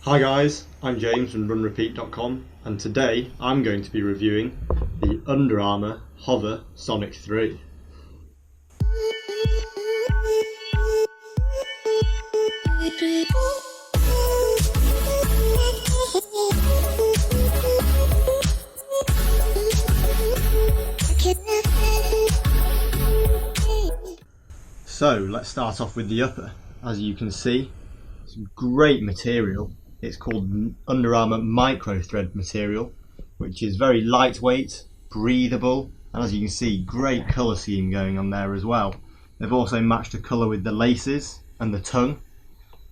Hi guys, I'm James from RunRepeat.com, and today I'm going to be reviewing the Under Armour HOVR Sonic 3. So let's start off with the upper. As you can see, some great material. It's called Under Armour microthread material, which is very lightweight, breathable, and as you can see, great colour scheme going on there as well. They've also matched the colour with the laces and the tongue.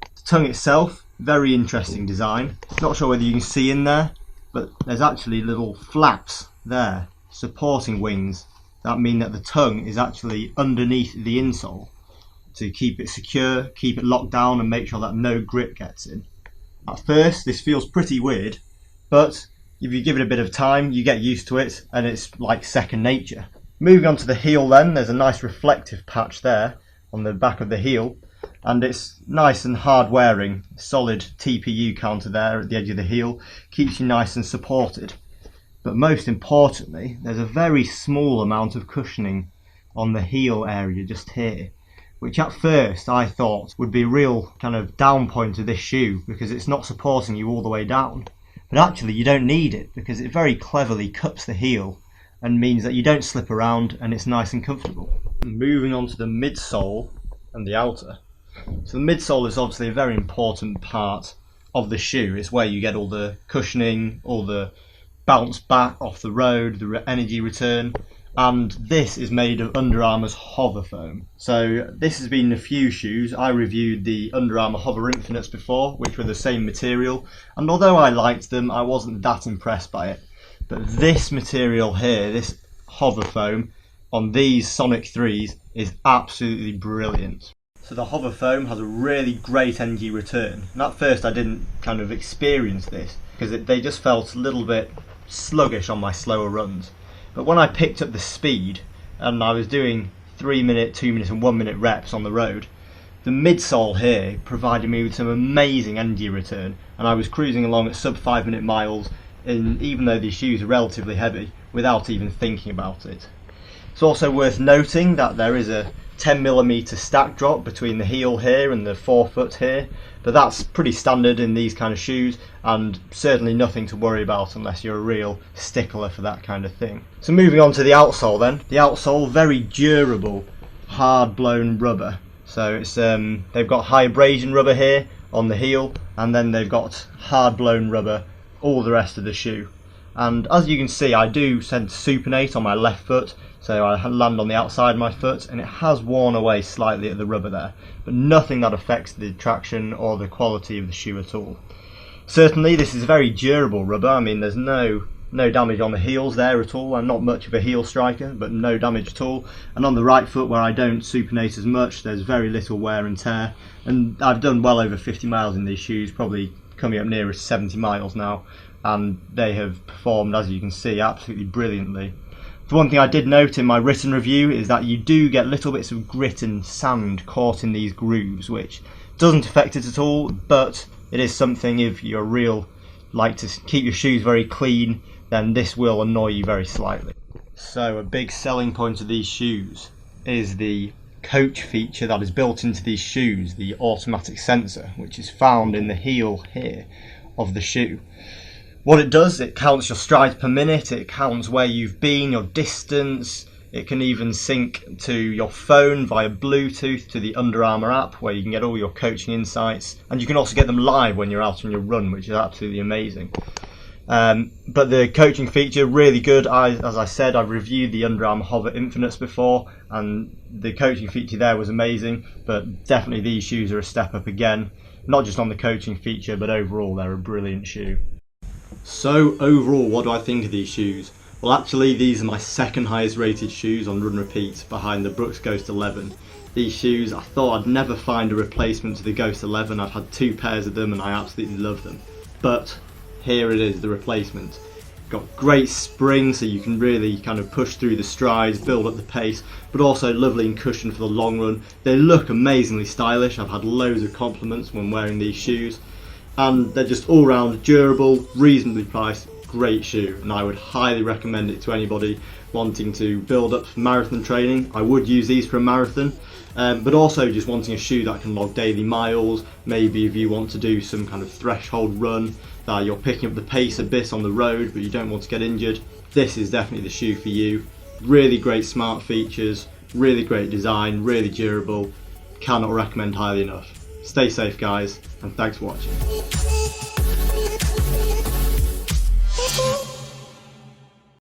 The tongue itself, very interesting design. Not sure whether you can see in there, but there's actually little flaps there supporting wings that mean that the tongue is actually underneath the insole to keep it secure, keep it locked down and make sure that no grip gets in. At first this feels pretty weird, but if you give it a bit of time you get used to it and it's like second nature. Moving on to the heel then, there's a nice reflective patch there on the back of the heel, and it's nice and hard wearing. Solid TPU counter there at the edge of the heel, keeps you nice and supported. But most importantly, there's a very small amount of cushioning on the heel area just here, which at first I thought would be a real kind of down point of this shoe because it's not supporting you all the way down. But actually you don't need it because it very cleverly cups the heel and means that you don't slip around and it's nice and comfortable. Moving on to the midsole and the outer. So the midsole is obviously a very important part of the shoe. It's where you get all the cushioning, all the bounce back off the road, the energy return. And this is made of Under Armour's HOVR foam. So this has been a few shoes. I reviewed the Under Armour HOVR Infinites before, which were the same material, and although I liked them, I wasn't that impressed by it. But this material here, this HOVR foam on these Sonic 3s is absolutely brilliant. So the HOVR foam has a really great energy return, and at first I didn't kind of experience this because they just felt a little bit sluggish on my slower runs. But when I picked up the speed and I was doing 3 minute, 2 minute and 1 minute reps on the road, the midsole here provided me with some amazing energy return, and I was cruising along at sub 5 minute miles, even though these shoes are relatively heavy, without even thinking about it. It's also worth noting that there is a 10mm stack drop between the heel here and the forefoot here, but that's pretty standard in these kind of shoes and certainly nothing to worry about unless you're a real stickler for that kind of thing. So moving on to the outsole then. The outsole, very durable, hard blown rubber. So it's they've got high abrasion rubber here on the heel, and then they've got hard blown rubber all the rest of the shoe. And as you can see, I do tend to supinate on my left foot, so I land on the outside of my foot, and it has worn away slightly at the rubber there, but nothing that affects the traction or the quality of the shoe at all. Certainly this is very durable rubber. I mean, there's no damage on the heels there at all. I'm not much of a heel striker, but no damage at all. And on the right foot, where I don't supinate as much, there's very little wear and tear, and I've done well over 50 miles in these shoes, probably coming up nearer 70 miles now, and they have performed, as you can see, absolutely brilliantly. The one thing I did note in my written review is that you do get little bits of grit and sand caught in these grooves, which doesn't affect it at all, but it is something. If you're like to keep your shoes very clean, then this will annoy you very slightly. So a big selling point of these shoes is the coach feature that is built into these shoes, the automatic sensor, which is found in the heel here of the shoe. What it does, it counts your strides per minute, it counts where you've been, your distance, it can even sync to your phone via Bluetooth to the Under Armour app where you can get all your coaching insights, and you can also get them live when you're out on your run, which is absolutely amazing. But the coaching feature, really good. As I said, I've reviewed the Under Armour HOVR Infinites before, and the coaching feature there was amazing, but definitely these shoes are a step up again, not just on the coaching feature, but overall they're a brilliant shoe. So overall, what do I think of these shoes? Well, actually these are my second highest rated shoes on Run Repeat, behind the Brooks Ghost 11. These shoes, I thought I'd never find a replacement to the Ghost 11. I've had 2 pairs of them and I absolutely love them, but here it is, the replacement. Got great spring, so you can really kind of push through the strides, build up the pace, but also lovely and cushioned for the long run. They look amazingly stylish. I've had loads of compliments when wearing these shoes. and they're just all round durable, reasonably priced, great shoe, and I would highly recommend it to anybody wanting to build up marathon training. I would use these for a marathon, but also just wanting a shoe that can log daily miles. Maybe if you want to do some kind of threshold run that you're picking up the pace a bit on the road but you don't want to get injured, this is definitely the shoe for you. Really great smart features, really great design, really durable. Cannot recommend highly enough. Stay safe guys, and thanks for watching.